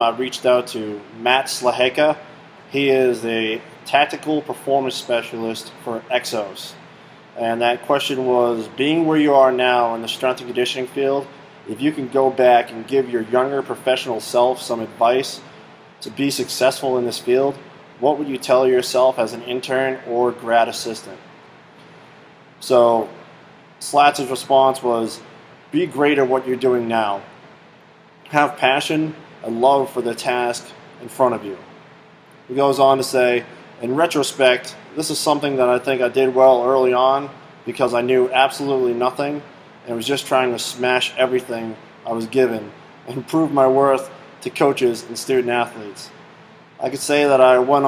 I reached out to Matt Slaheka. He is a tactical performance specialist for EXOS. And that question was, being where you are now in the strength and conditioning field, if you can go back and give your younger professional self some advice to be successful in this field, what would you tell yourself as an intern or grad assistant? So Slats' response was, be great at what you're doing now. Have passion and love for the task in front of you. He goes on to say, in retrospect, this is something that I think I did well early on because I knew absolutely nothing and was just trying to smash everything I was given and prove my worth to coaches and student athletes. I could say that as I went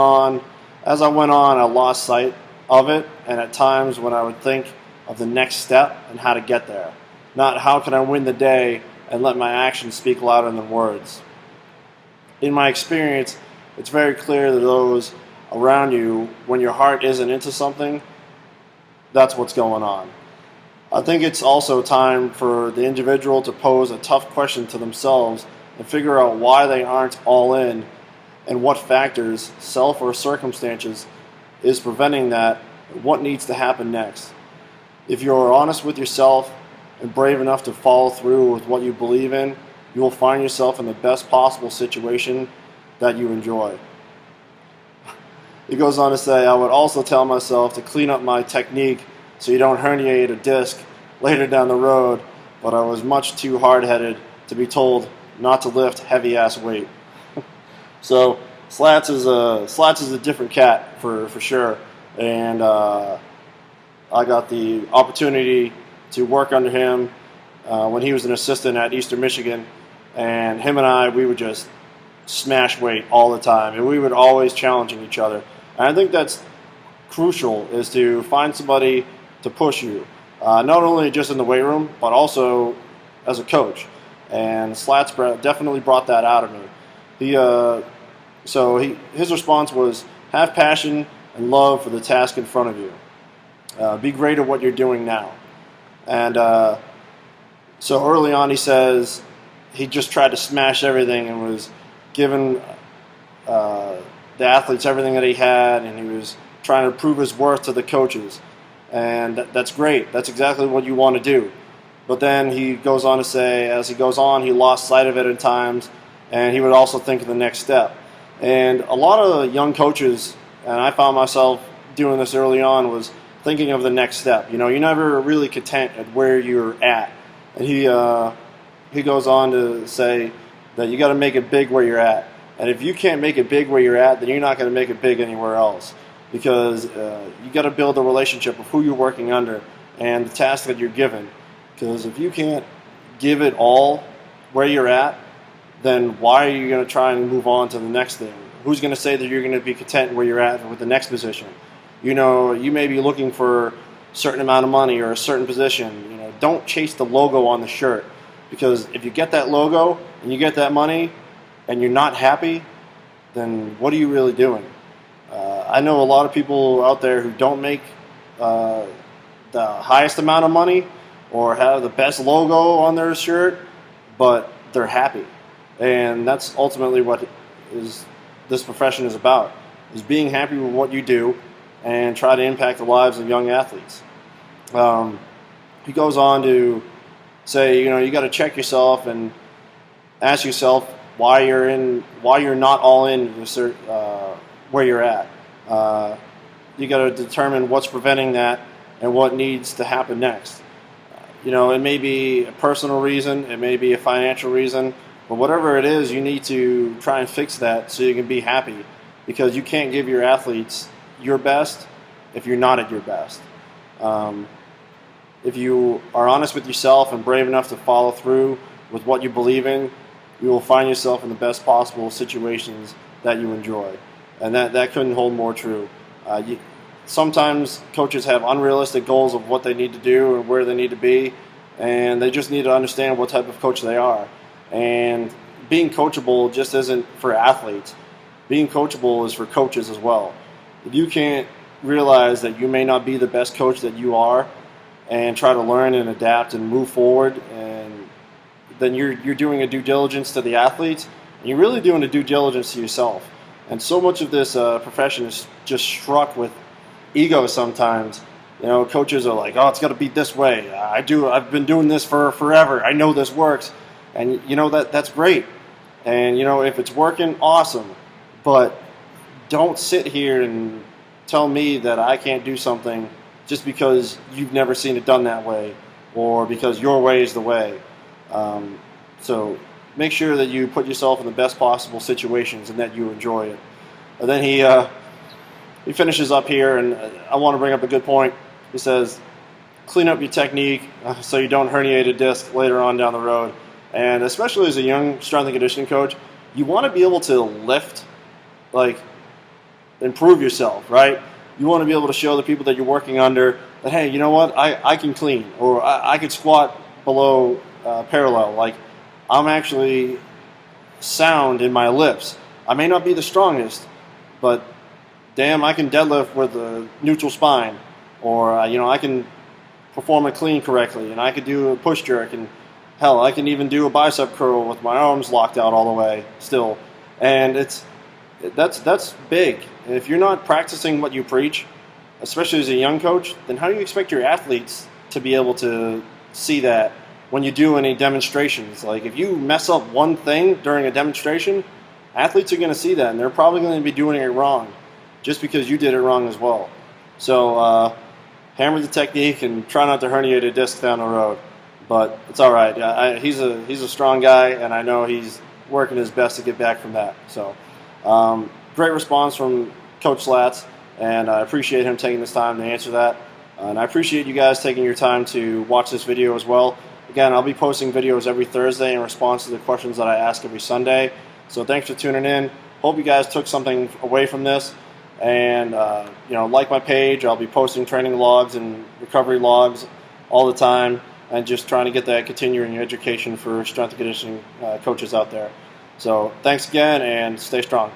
on, I lost sight of it, and at times when I would think of the next step and how to get there, not how can I win the day and let my actions speak louder than words. In my experience, it's very clear to those around you when your heart isn't into something, that's what's going on. I think it's also time for the individual to pose a tough question to themselves and figure out why they aren't all in and what factors, self or circumstances, is preventing that and what needs to happen next. If you're honest with yourself and brave enough to follow through with what you believe in, you will find yourself in the best possible situation that you enjoy. He goes on to say, I would also tell myself to clean up my technique so you don't herniate a disc later down the road, but I was much too hard-headed to be told not to lift heavy-ass weight. So Slats is a different cat for sure, and I got the opportunity to work under him when he was an assistant at Eastern Michigan, and him and I, we would just smash weight all the time, and we would always challenging each other. And I think that's crucial, is to find somebody to push you, not only just in the weight room, but also as a coach. And Slats definitely brought that out of me. His response was, have passion and love for the task in front of you. Be great at what you're doing now. And so early on, he says he just tried to smash everything and was giving the athletes everything that he had, and he was trying to prove his worth to the coaches. And that's great. That's exactly what you want to do. But then he goes on to say, as he goes on, he lost sight of it at times, and he would also think of the next step. And a lot of young coaches, and I found myself doing this early on, was thinking of the next step. You know, you're never really content at where you're at. And he goes on to say that you got to make it big where you're at. And if you can't make it big where you're at, then you're not going to make it big anywhere else. Because you got to build a relationship with who you're working under and the task that you're given. Because if you can't give it all where you're at, then why are you going to try and move on to the next thing? Who's going to say that you're going to be content where you're at with the next position? You know, you may be looking for a certain amount of money or a certain position. You know, don't chase the logo on the shirt, because if you get that logo and you get that money and you're not happy, then what are you really doing? I know a lot of people out there who don't make the highest amount of money or have the best logo on their shirt, but they're happy. And that's ultimately what this profession is about, is being happy with what you do and try to impact the lives of young athletes. He goes on to say, you know, you got to check yourself and ask yourself why you're not all in where you're at. You got to determine what's preventing that and what needs to happen next. You know, it may be a personal reason, it may be a financial reason, but whatever it is, you need to try and fix that so you can be happy, because you can't give your athletes your best if you're not at your best. If you are honest with yourself and brave enough to follow through with what you believe in, you will find yourself in the best possible situations that you enjoy. And that couldn't hold more true. Sometimes coaches have unrealistic goals of what they need to do and where they need to be, and they just need to understand what type of coach they are. And being coachable just isn't for athletes. Being coachable is for coaches as well. If you can't realize that you may not be the best coach that you are and try to learn and adapt and move forward, and then you're doing a due diligence to the athletes, you're really doing a due diligence to yourself. And so much of this profession is just struck with ego sometimes. You know, coaches are like, oh, it's got to be this way. I've been doing this for forever. I know this works. And, you know, that's great. And, you know, if it's working, awesome. But don't sit here and tell me that I can't do something just because you've never seen it done that way or because your way is the way. So make sure that you put yourself in the best possible situations and that you enjoy it. And then he finishes up here, and I want to bring up a good point. He says, clean up your technique so you don't herniate a disc later on down the road. And especially as a young strength and conditioning coach, you want to be able to lift, like, improve yourself, right? You want to be able to show the people that you're working under that, hey, you know what, I can clean, or I could squat below parallel. Like, I'm actually sound in my lifts. I may not be the strongest, but damn, I can deadlift with a neutral spine, or you know, I can perform a clean correctly, and I could do a push jerk, and hell, I can even do a bicep curl with my arms locked out all the way still. And that's big. And if you're not practicing what you preach, especially as a young coach, then how do you expect your athletes to be able to see that when you do any demonstrations? Like, if you mess up one thing during a demonstration, athletes are going to see that, and they're probably going to be doing it wrong just because you did it wrong as well. So hammer the technique and try not to herniate a disc down the road. But it's all right. He's a strong guy, and I know he's working his best to get back from that. So great response from Coach Slats, and I appreciate him taking this time to answer that. And I appreciate you guys taking your time to watch this video as well. Again, I'll be posting videos every Thursday in response to the questions that I ask every Sunday. So thanks for tuning in. Hope you guys took something away from this. And, you know, like my page. I'll be posting training logs and recovery logs all the time, and just trying to get that continuing education for strength and conditioning coaches out there. So thanks again, and stay strong.